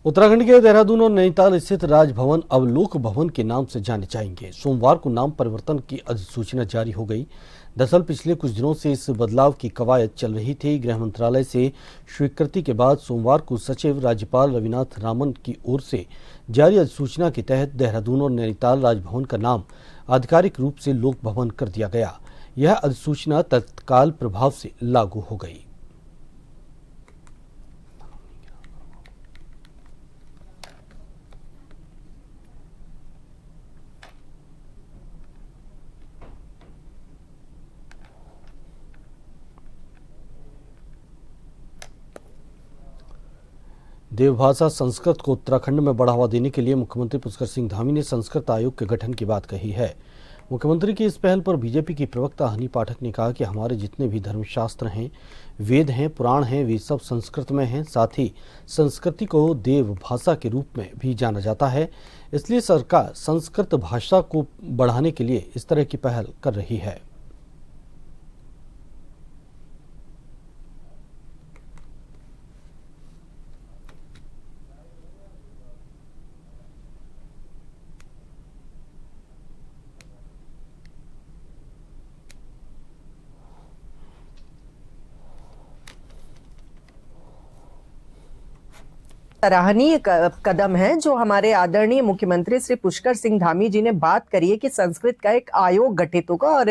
उत्तराखंड के देहरादून और नैनीताल स्थित राजभवन अब लोक भवन के नाम से जाने जाएंगे। सोमवार को नाम परिवर्तन की अधिसूचना जारी हो गई। दरअसल पिछले कुछ दिनों से इस बदलाव की कवायद चल रही थी। गृह मंत्रालय से स्वीकृति के बाद सोमवार को सचिव राज्यपाल रविनाथ रामन की ओर से जारी अधिसूचना के तहत देहरादून और नैनीताल राजभवन का नाम आधिकारिक रूप से लोक भवन कर दिया गया। यह अधिसूचना तत्काल प्रभाव से लागू हो गई। देवभाषा संस्कृत को उत्तराखंड में बढ़ावा देने के लिए मुख्यमंत्री पुष्कर सिंह धामी ने संस्कृत आयोग के गठन की बात कही है। मुख्यमंत्री की इस पहल पर बीजेपी की प्रवक्ता हनी पाठक ने कहा कि हमारे जितने भी धर्मशास्त्र हैं, वेद हैं, पुराण हैं, वे सब संस्कृत में हैं। साथ ही संस्कृति को देव भाषा के रूप में भी जाना जाता है, इसलिए सरकार संस्कृत भाषा को बढ़ाने के लिए इस तरह की पहल कर रही है। सराहनीय कदम है जो हमारे आदरणीय मुख्यमंत्री श्री पुष्कर सिंह धामी जी ने बात करी है कि संस्कृत का एक आयोग गठित होगा। और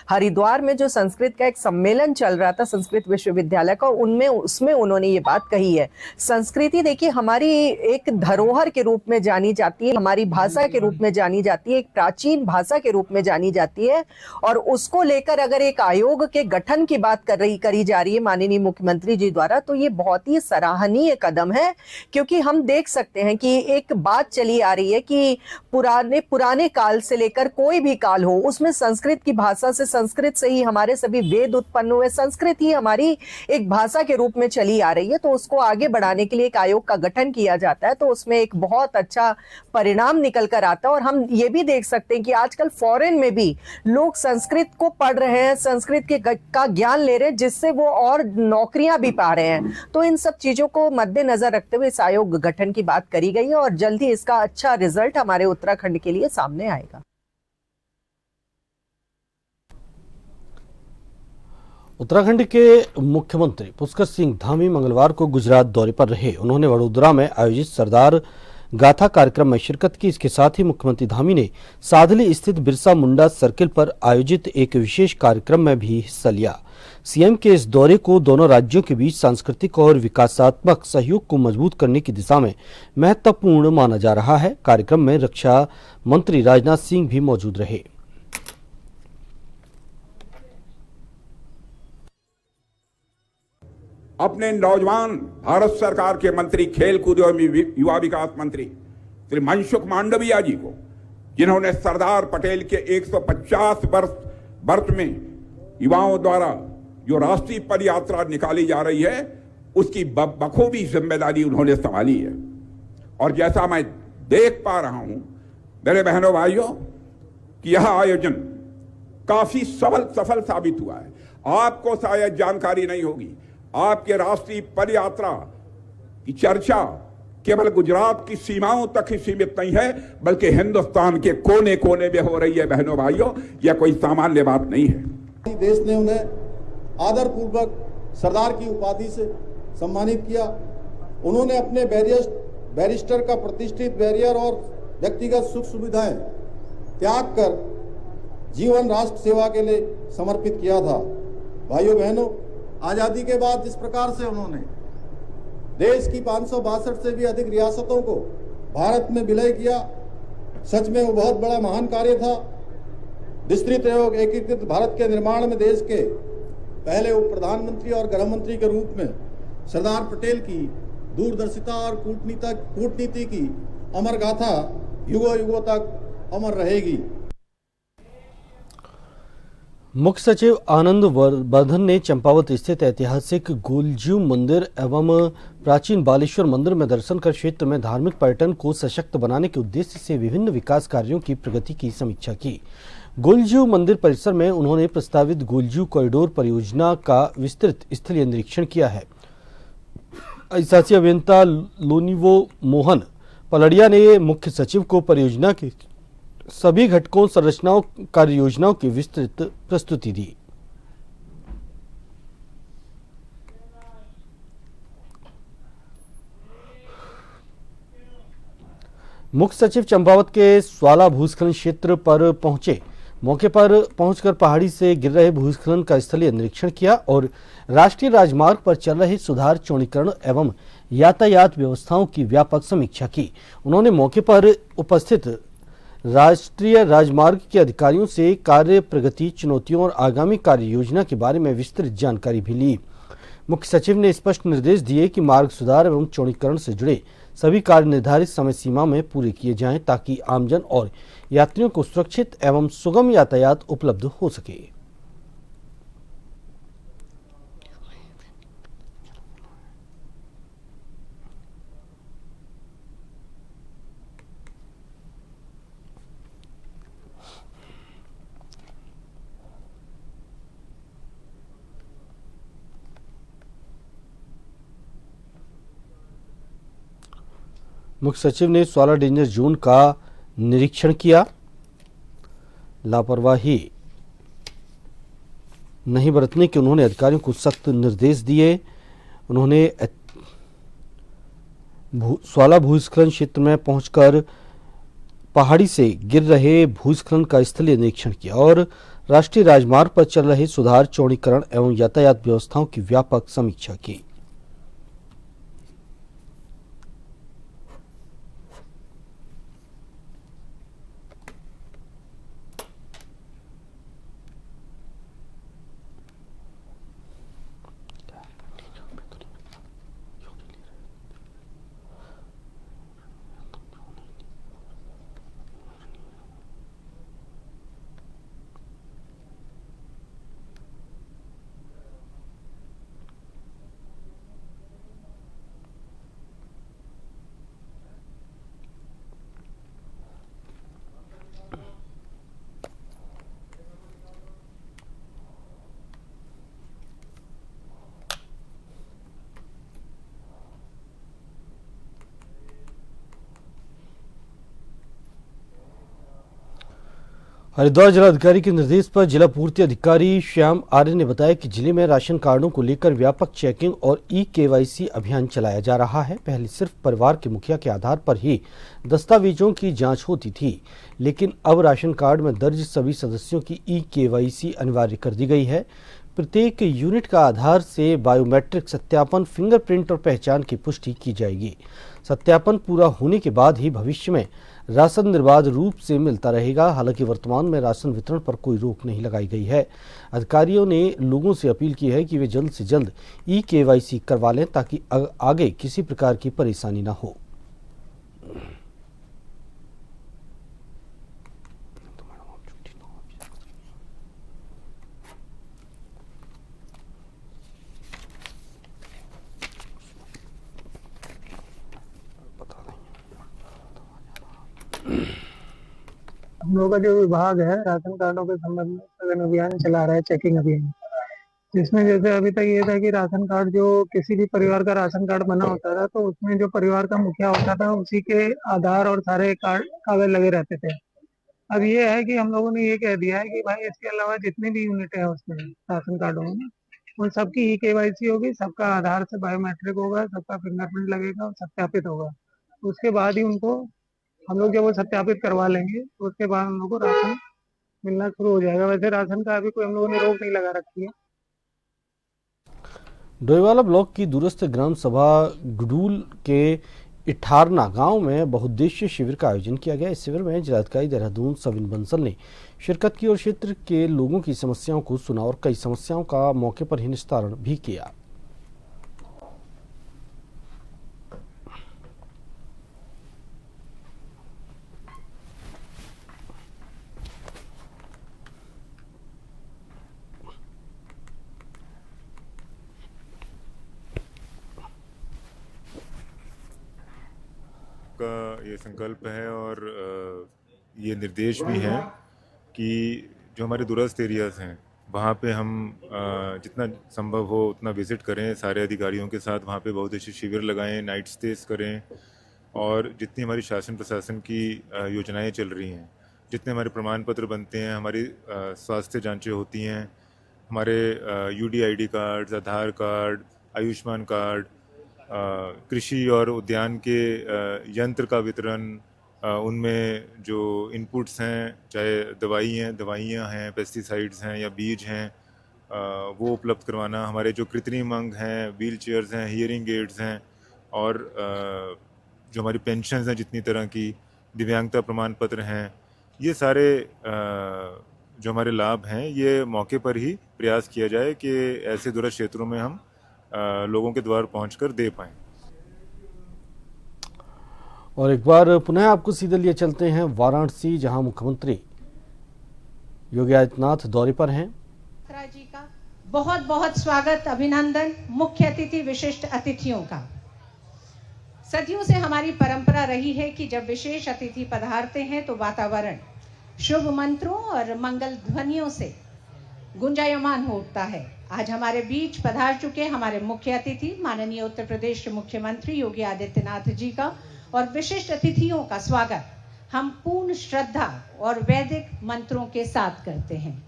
हरिद्वार में जो संस्कृत का एक सम्मेलन चल रहा था संस्कृत विश्वविद्यालय का, उसमें उन्होंने ये बात कही है। संस्कृति देखिए हमारी एक धरोहर के रूप में जानी जाती है, हमारी भाषा के रूप में जानी जाती है, एक प्राचीन भाषा के रूप में जानी जाती है। और उसको लेकर अगर एक आयोग के गठन की बात करी जा रही है माननीय मुख्यमंत्री जी द्वारा, तो ये बहुत ही सराहनीय कदम है। क्योंकि हम देख सकते हैं कि एक बात चली आ रही है कि पुराने काल से लेकर कोई भी काल हो, उसमें संस्कृत की भाषा से, संस्कृत से ही हमारे सभी वेद उत्पन्न हुए, संस्कृत ही हमारी एक भाषा के रूप में चली आ रही है। तो उसको आगे बढ़ाने के लिए एक आयोग का गठन किया जाता है, तो उसमें एक बहुत अच्छा परिणाम निकल कर आता है। और हम ये भी देख सकते हैं कि आजकल फॉरेन में भी लोग संस्कृत को पढ़ रहे हैं, संस्कृत का ज्ञान ले रहे हैं, जिससे वो और नौकरियां भी पा रहे हैं। तो इन सब चीजों को मद्देनजर रखते हुए आयोग गठन की बात करी गई है और जल्द ही इसका अच्छा रिजल्ट हमारे उत्तराखंड के लिए सामने आएगा। उत्तराखंड के मुख्यमंत्री पुष्कर सिंह धामी मंगलवार को गुजरात दौरे पर रहे। उन्होंने वडोदरा में आयोजित सरदार गाथा कार्यक्रम में शिरकत की। इसके साथ ही मुख्यमंत्री धामी ने साधली स्थित बिरसा मुंडा सर्किल पर आयोजित एक विशेष कार्यक्रम में भी हिस्सा लिया। सीएम के इस दौरे को दोनों राज्यों के बीच सांस्कृतिक और विकासात्मक सहयोग को मजबूत करने की दिशा में महत्वपूर्ण माना जा रहा है। कार्यक्रम में रक्षा मंत्री राजनाथ सिंह भी मौजूद रहे। अपने नौजवान भारत सरकार के मंत्री, खेल कूद एवं युवा विकास मंत्री श्री मनसुख मांडविया जी को, जिन्होंने सरदार पटेल के 150 वर्ष में युवाओं द्वारा जो राष्ट्रीय पद यात्रा निकाली जा रही है, उसकी बखूबी जिम्मेदारी उन्होंने संभाली है। और जैसा मैं देख पा रहा हूं मेरे बहनों भाइयों कि यह आयोजन काफी सफल साबित हुआ है। आपको शायद जानकारी नहीं होगी, आपके राष्ट्रीय पद यात्रा की चर्चा केवल गुजरात की सीमाओं तक ही सीमित नहीं है, बल्कि हिंदुस्तान के कोने कोने में हो रही है। बहनों भाइयों, यह कोई सामान्य बात नहीं है। देश ने उन्हें आदरपूर्वक सरदार की उपाधि से सम्मानित किया। उन्होंने अपने बैरिस्टर का प्रतिष्ठित बैरियर और व्यक्तिगत सुख सुविधाएं त्याग कर जीवन राष्ट्र सेवा के लिए समर्पित किया था। भाइयों बहनों, आजादी के बाद जिस प्रकार से उन्होंने देश की 562 से भी अधिक रियासतों को भारत में विलय किया, सच में वो बहुत बड़ा महान कार्य था। विस्तृत एवं एकीकृत भारत के निर्माण में देश के पहले उप प्रधानमंत्री और गृह मंत्री के रूप में सरदार पटेल की दूरदर्शिता और कूटनीति की अमर गाथा युगों युगों तक अमर रहेगी। मुख्य सचिव आनंद वर्धन ने चंपावत स्थित ऐतिहासिक गोलज्यू मंदिर एवं प्राचीन बालेश्वर मंदिर में दर्शन कर क्षेत्र में धार्मिक पर्यटन को सशक्त बनाने के उद्देश्य से विभिन्न विकास कार्यों की प्रगति की समीक्षा की। गोलज्यू मंदिर परिसर में उन्होंने प्रस्तावित गोलज्यू कॉरिडोर परियोजना का विस्तृत स्थलीय निरीक्षण किया है। अधिशासी अभियंता लोनिवो मोहन पलड़िया ने मुख्य सचिव को परियोजना के सभी घटकों, संरचनाओं, कार्य योजनाओं की विस्तृत प्रस्तुति दी। मुख्य सचिव चंपावत के स्वाला भूस्खलन क्षेत्र पर पहुंचे। मौके पर पहुंचकर पहाड़ी से गिर रहे भूस्खलन का स्थलीय निरीक्षण किया और राष्ट्रीय राजमार्ग पर चल रहे सुधार, चौड़ीकरण एवं यातायात व्यवस्थाओं की व्यापक समीक्षा की। उन्होंने मौके पर उपस्थित राष्ट्रीय राजमार्ग के अधिकारियों से कार्य प्रगति, चुनौतियों और आगामी कार्य योजना के बारे में विस्तृत जानकारी भी ली। मुख्य सचिव ने स्पष्ट निर्देश दिए कि मार्ग सुधार एवं चौड़ीकरण से जुड़े सभी कार्य निर्धारित समय सीमा में पूरे किए जाएं ताकि आमजन और यात्रियों को सुरक्षित एवं सुगम यातायात उपलब्ध हो सके। मुख्य सचिव ने स्वाला डेंजर जोन का निरीक्षण किया। लापरवाही नहीं बरतने के उन्होंने अधिकारियों को सख्त निर्देश दिए। उन्होंने स्वाला भूस्खलन क्षेत्र में पहुंचकर पहाड़ी से गिर रहे भूस्खलन का स्थलीय निरीक्षण किया और राष्ट्रीय राजमार्ग पर चल रहे सुधार, चौड़ीकरण एवं यातायात व्यवस्थाओं की व्यापक समीक्षा की। हरिद्वार जिलाधिकारी के निर्देश पर जिला पूर्ति अधिकारी श्याम आर्य ने बताया कि जिले में राशन कार्डों को लेकर व्यापक चेकिंग और ई-केवाईसी अभियान चलाया जा रहा है। पहले सिर्फ परिवार के मुखिया के आधार पर ही दस्तावेजों की जांच होती थी, लेकिन अब राशन कार्ड में दर्ज सभी सदस्यों की ई-केवाईसी अनिवार्य कर दी गई है। प्रत्येक यूनिट का आधार से बायोमेट्रिक सत्यापन, फिंगरप्रिंट और पहचान की पुष्टि की जाएगी। सत्यापन पूरा होने के बाद ही भविष्य में राशन निर्बाध रूप से मिलता रहेगा। हालांकि वर्तमान में राशन वितरण पर कोई रोक नहीं लगाई गई है। अधिकारियों ने लोगों से अपील की है कि वे जल्द से जल्द ई-केवाईसी करवा लें ताकि आगे किसी प्रकार की परेशानी न हो। हम लोग का जो विभाग है राशन कार्डों के संबंध में सघन अभियान चला रहा है, चेकिंग अभियान, जिसमें जैसे अभी तक ये था कि राशन कार्ड जो किसी भी परिवार का राशन कार्ड बना होता था तो उसमें जो परिवार का मुखिया होता था उसी के आधार और सारे कार्ड कागज लगे रहते थे। अब ये है कि हम लोगों ने ये कह दिया है कि भाई इसके अलावा जितनी भी यूनिट है उसमें राशन कार्डों में उन सबकी ई-केवाईसी होगी, सबका आधार से बायोमेट्रिक होगा, सबका फिंगरप्रिंट लगेगा और सत्यापित होगा। उसके बाद ही उनको हम लोग जब वो सत्यापित करवा लेंगे तो उसके बाद हम लोग को राशन मिलना शुरू हो जाएगा। वैसे राशन का अभी कोई हम लोगों ने रोक नहीं लगा रखी है। डोईवाला ब्लॉक की दूरस्थ ग्राम सभा गुडूल के इठारना गांव में बहुउद्देशीय शिविर का आयोजन किया गया। इस शिविर में जिलाधिकारी देहरादून सविन बंसल ने शिरकत की और क्षेत्र के लोगों की समस्याओं को सुना और कई समस्याओं का मौके पर ही निस्तारण भी किया। का ये संकल्प है और ये निर्देश भी हैं कि जो हमारे दूरस्थ एरियाज़ हैं वहाँ पे हम जितना संभव हो उतना विज़िट करें सारे अधिकारियों के साथ, वहाँ पे बहुत अच्छे शिविर लगाएं, नाइट स्टेज करें, और जितनी हमारी शासन प्रशासन की योजनाएं चल रही हैं, जितने हमारे प्रमाण पत्र बनते हैं, हमारी स्वास्थ्य जांचें होती हैं, हमारे UDID कार्ड्स, आधार कार्ड, आयुष्मान कार्ड, कृषि और उद्यान के यंत्र का वितरण, उनमें जो इनपुट्स हैं, चाहे दवाइयाँ हैं, पेस्टिसाइड्स हैं या बीज हैं, वो उपलब्ध करवाना, हमारे जो कृत्रिम अंग हैं, व्हील चेयर्स हैं, हियरिंग एड्स हैं, और जो हमारी पेंशन्स हैं जितनी तरह की, दिव्यांगता प्रमाण पत्र हैं, ये सारे जो हमारे लाभ हैं, ये मौके पर ही प्रयास किया जाए कि ऐसे दूरस्थ क्षेत्रों में हम लोगों के द्वार पहुंचकर दे पाएं। और एक बार पुनः आपको सीधे लिए चलते हैं वाराणसी, जहां मुख्यमंत्री योगी आदित्यनाथ दौरे पर हैं। जी का बहुत बहुत स्वागत, अभिनंदन मुख्य अतिथि विशिष्ट अतिथियों का। सदियों से हमारी परंपरा रही है कि जब विशेष अतिथि पधारते हैं तो वातावरण शुभ मंत्रों और मंगल ध्वनियों से गुंजायमान हो उठता है। आज हमारे बीच पधार चुके हमारे मुख्य अतिथि माननीय उत्तर प्रदेश के मुख्यमंत्री योगी आदित्यनाथ जी का और विशिष्ट अतिथियों का स्वागत हम पूर्ण श्रद्धा और वैदिक मंत्रों के साथ करते हैं।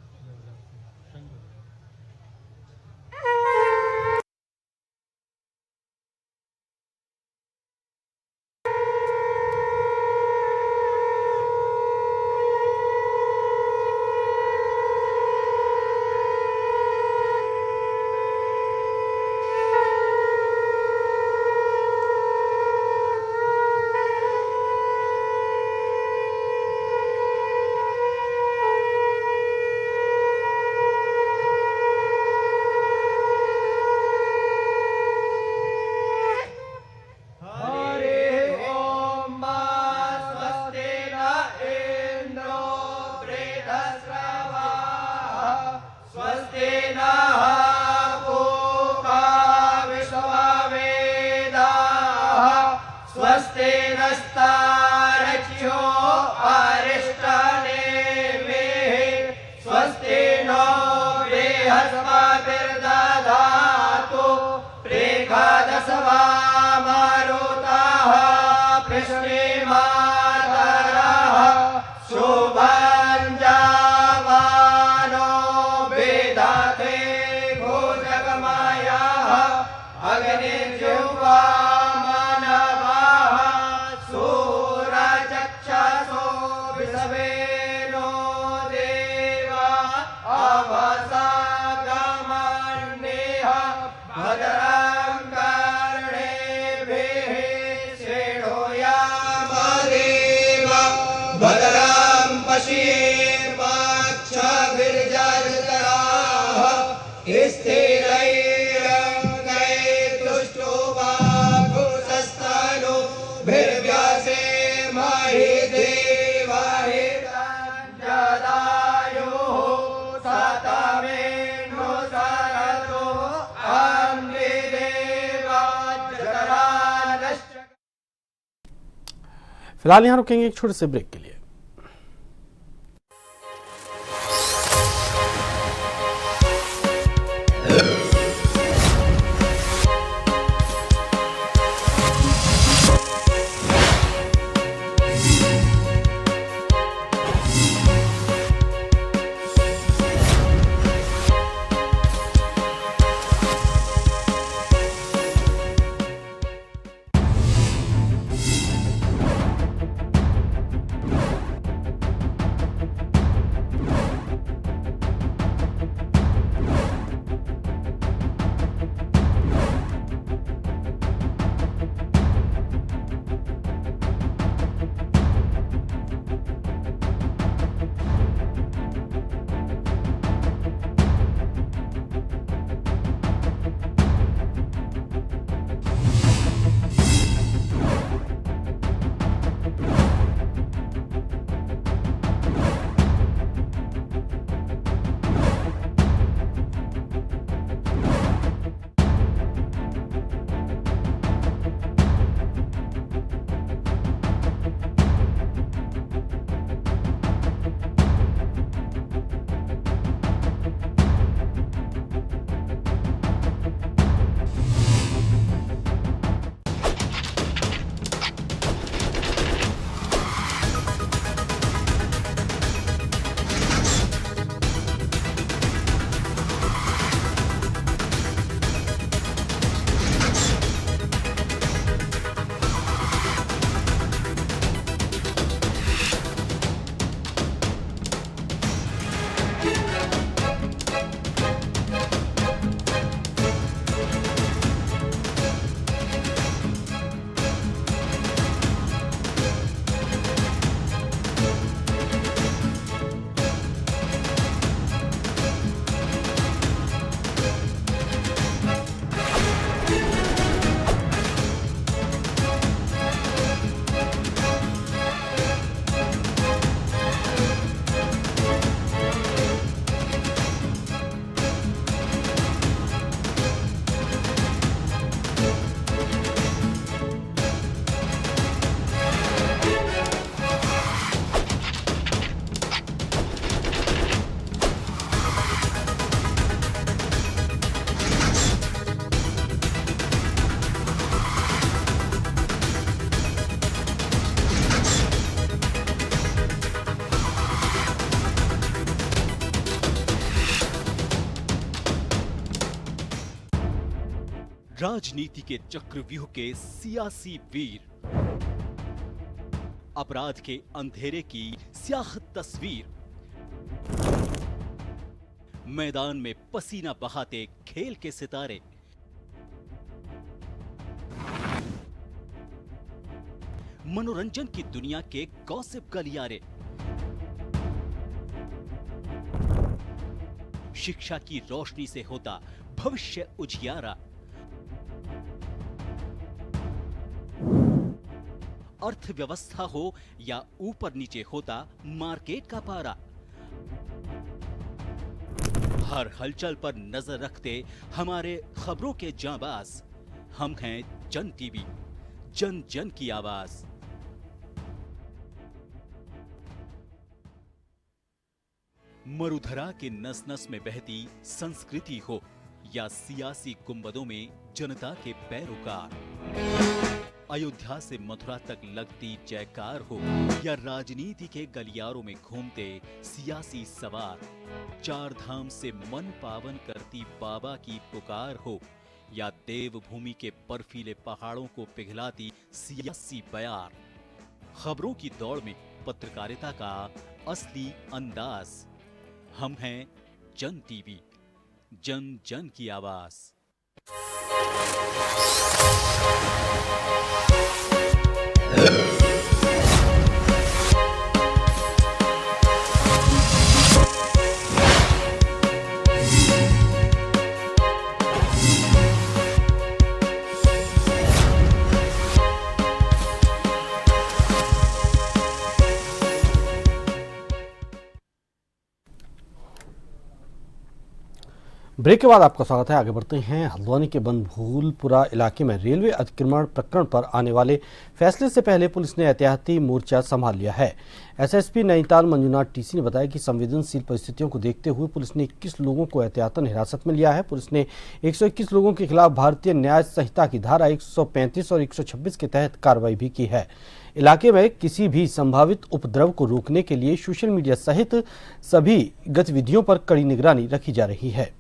फिलहाल यहाँ रुकेंगे एक छोटे से ब्रेक के लिए। राजनीति के चक्रव्यूह के सियासी वीर, अपराध के अंधेरे की स्याह तस्वीर, मैदान में पसीना बहाते खेल के सितारे, मनोरंजन की दुनिया के गॉसिप गलियारे, शिक्षा की रोशनी से होता भविष्य उजियारा, अर्थव्यवस्था हो या ऊपर नीचे होता मार्केट का पारा, हर हलचल पर नजर रखते हमारे खबरों के जांबाज। हम हैं जन टीवी, जन जन की आवाज। मरुधरा के नस नस में बहती संस्कृति हो या सियासी गुंबदों में जनता के पैरोकार, अयोध्या से मथुरा तक लगती जयकार हो या राजनीति के गलियारों में घूमते सियासी सवार, चार धाम से मन पावन करती बाबा की पुकार हो या देवभूमि के बर्फीले पहाड़ों को पिघलाती सियासी बयार, खबरों की दौड़ में पत्रकारिता का असली अंदाज। हम हैं जन टीवी, जन जन की आवाज। ब्रेक के बाद आपका स्वागत है। आगे बढ़ते हैं। हल्द्वानी के बनभूलपुरा इलाके में रेलवे अतिक्रमण प्रकरण पर आने वाले फैसले से पहले पुलिस ने एहतियाती मोर्चा संभाल लिया है। एसएसपी नैनीताल मंजुनाथ टीसी ने बताया कि संवेदनशील परिस्थितियों को देखते हुए पुलिस ने 21 लोगों को एहतियातन हिरासत में लिया है। पुलिस ने 121 लोगों के खिलाफ भारतीय न्याय संहिता की धारा 135 और 126 के तहत कार्रवाई भी की है। इलाके में किसी भी संभावित उपद्रव को रोकने के लिए सोशल मीडिया सहित सभी गतिविधियों पर कड़ी निगरानी रखी जा रही है।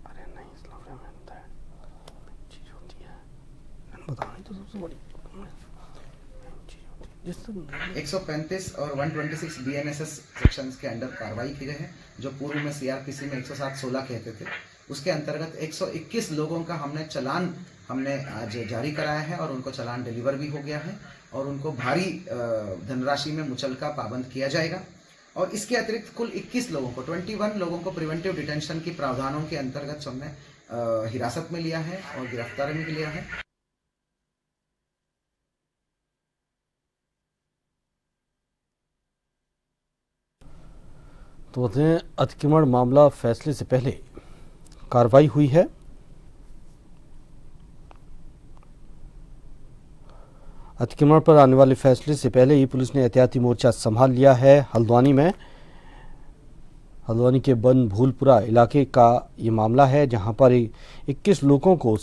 अरे नहीं, इस लफड़े में चीज होती है, बतानी तो सबसे बड़ी चीज होती है। 135 और 126 BNSS सेक्शंस के अंडर कार्रवाई की गई है, जो पूर्व में CRPC में 107-16 कहते थे। उसके अंतर्गत 121 लोगों का चालान हमने आज जारी कराया है और उनको चालान डिलीवर भी हो गया है और उनको भारी धनराशि में मुचलका पाबंद किया जाएगा। और इसके अतिरिक्त कुल 21 लोगों को 21 लोगों को प्रिवेंटिव डिटेंशन की प्रावधानों के अंतर्गत हमने हिरासत में लिया है और गिरफ्तारी में लिया है। तो बताएं, अतिक्रमण मामला फैसले से पहले कार्रवाई हुई है। अतिक्रमण पर आने वाले फैसले से पहले ही पुलिस ने एहतियाती मोर्चा संभाल लिया है। हल्द्वानी के बनभूलपुरा इलाके का ये मामला है, जहां पर 21 लोगों को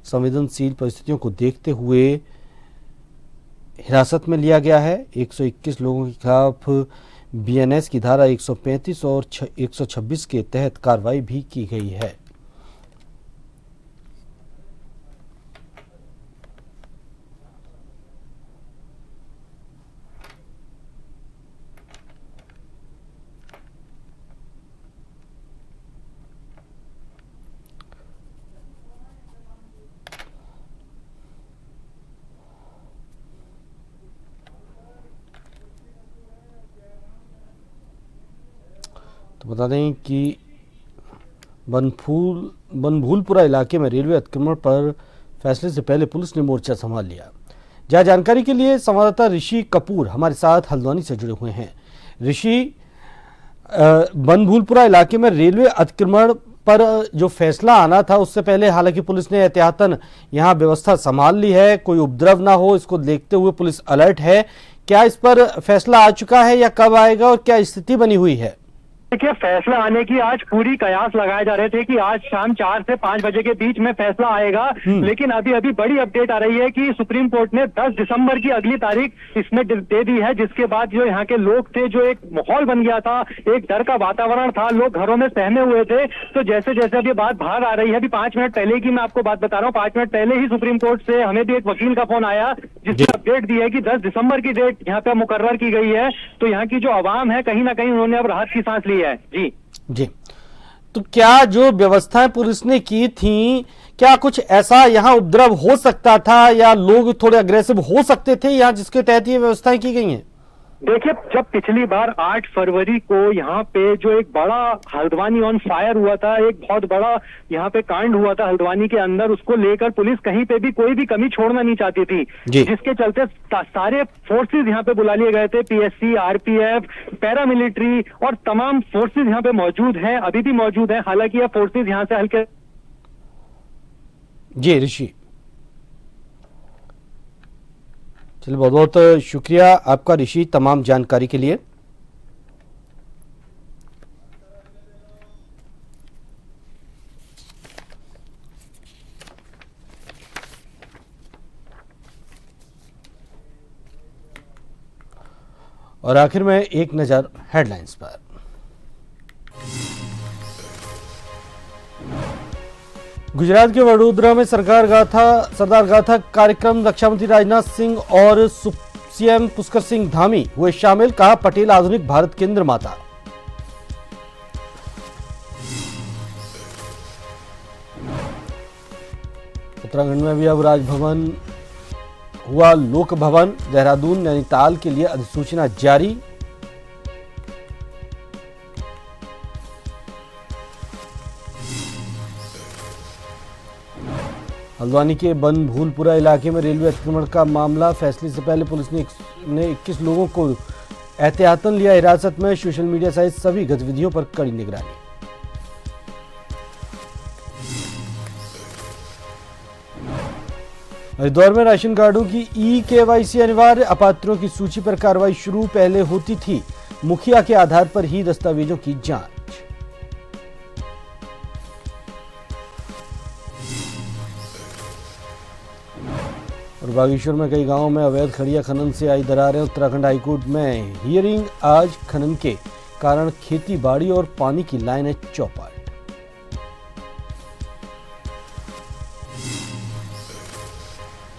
संवेदनशील परिस्थितियों को देखते हुए हिरासत में लिया गया है। 121 लोगों के खिलाफ BNS की धारा 135 और 126 के तहत कार्रवाई भी की गई है। तो बता दें कि बनभूलपुरा इलाके में रेलवे अतिक्रमण पर फैसले से पहले पुलिस ने मोर्चा संभाल लिया। जहां जानकारी के लिए संवाददाता ऋषि कपूर हमारे साथ हल्द्वानी से जुड़े हुए हैं। ऋषि, बनभूलपुरा इलाके में रेलवे अतिक्रमण पर जो फैसला आना था उससे पहले हालांकि पुलिस ने एहतियातन यहाँ व्यवस्था संभाल ली है, कोई उपद्रव ना हो इसको देखते हुए पुलिस अलर्ट है। क्या इस पर फैसला आ चुका है या कब आएगा और क्या स्थिति बनी हुई है? देखिए, फैसला आने की आज पूरी कयास लगाए जा रहे थे कि आज शाम 4 से 5 बजे के बीच में फैसला आएगा, लेकिन अभी बड़ी अपडेट आ रही है कि सुप्रीम कोर्ट ने 10 दिसंबर की अगली तारीख इसमें दे दी है, जिसके बाद जो यहाँ के लोग थे, जो एक माहौल बन गया था, एक डर का वातावरण था, लोग घरों में सहमे हुए थे। तो जैसे जैसे अभी बात बाहर आ रही है, अभी 5 मिनट पहले की मैं आपको बात बता रहा हूँ, 5 मिनट पहले ही सुप्रीम कोर्ट से हमें भी एक वकील का फोन आया जिसने अपडेट दी है कि 10 दिसंबर की डेट यहाँ पे मुकर्रर की गई है। तो यहाँ की जो आवाम है, कहीं ना कहीं उन्होंने अब राहत की सांस ली है। जी, तो क्या जो व्यवस्थाएं पुलिस ने की थी, क्या कुछ ऐसा यहाँ उपद्रव हो सकता था या लोग थोड़े अग्रेसिव हो सकते थे यहाँ जिसके तहत ये व्यवस्थाएं की गई हैं? देखिए, जब पिछली बार 8 फरवरी को यहाँ पे जो एक बड़ा हल्द्वानी ऑन फायर हुआ था, एक बहुत बड़ा यहाँ पे कांड हुआ था हल्द्वानी के अंदर, उसको लेकर पुलिस कहीं पे भी कोई भी कमी छोड़ना नहीं चाहती थी, जिसके चलते सारे फोर्सेस यहाँ पे बुला लिए गए थे। पीएससी, आरपीएफ, पैरामिलिट्री और तमाम फोर्सेस यहाँ पे मौजूद हैं, अभी भी मौजूद हैं। हालांकि यह फोर्सेस यहाँ से हल्के जी ऋषि, चलिए बहुत बहुत शुक्रिया आपका ऋषि तमाम जानकारी के लिए। और आखिर में एक नजर हेडलाइंस पर। गुजरात के वडोदरा में सरदार गाथा कार्यक्रम, रक्षा मंत्री राजनाथ सिंह और सीएम पुष्कर सिंह धामी हुए शामिल, कहा पटेल आधुनिक भारत की निर्माता। उत्तराखंड में भी अब राजभवन हुआ लोक भवन, देहरादून नैनीताल के लिए अधिसूचना जारी। हल्द्वानी के बनभूलपुरा इलाके में रेलवे अतिक्रमण का मामला, फैसले से पहले पुलिस ने 21 लोगों को एहतियातन लिया हिरासत में, सोशल मीडिया सहित सभी गतिविधियों पर कड़ी निगरानी। हरिद्वार में राशन कार्डों की ई-केवाईसी अनिवार्य, अपात्रों की सूची पर कार्रवाई शुरू, पहले होती थी मुखिया के आधार पर ही दस्तावेजों की जांच। और बागेश्वर में कई गांवों में अवैध खड़िया खनन से आई दरारें, उत्तराखंड हाईकोर्ट में हियरिंग आज, खनन के कारण खेती बाड़ी और पानी की लाइनें चौपट।